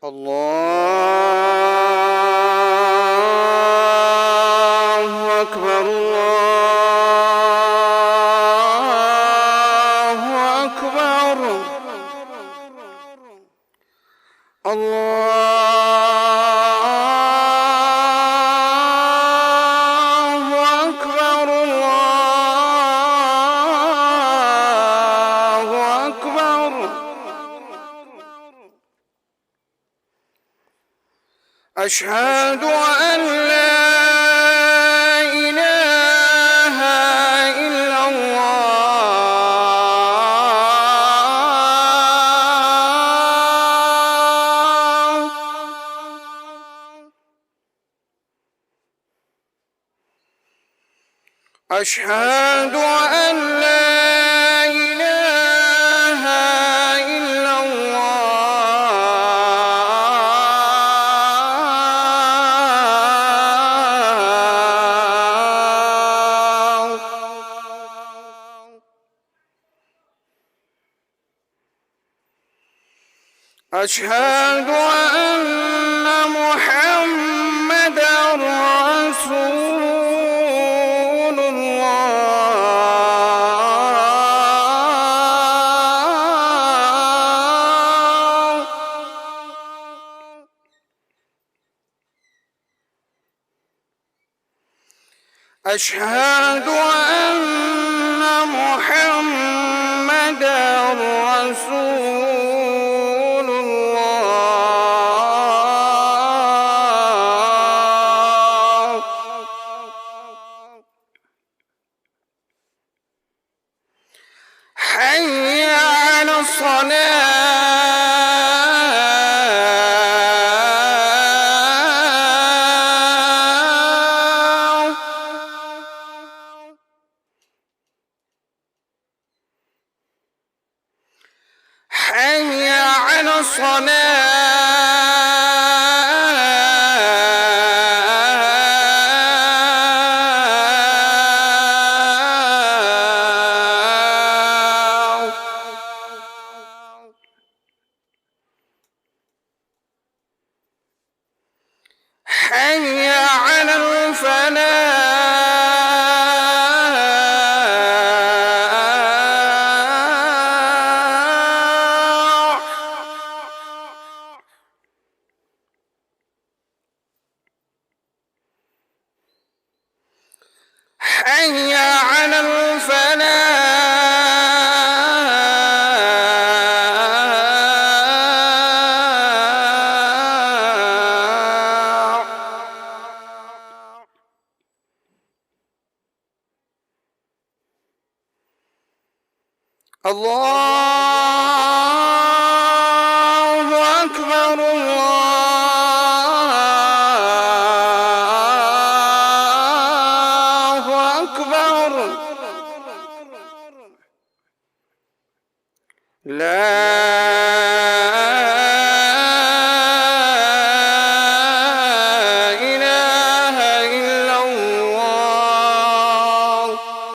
الله أكبر الله أكبر الله أكبر الله أكبر. أشهد أن لا إله إلا الله. أشهد أن لا إله إلا الله. أشهد أن محمدًا رسول الله. أشهد أن محمدًا رسول الله. حي على الصلاة. حي على الصلاة. حي على الفلاح. حي على الفلاح. الله أكبر الله أكبر. لا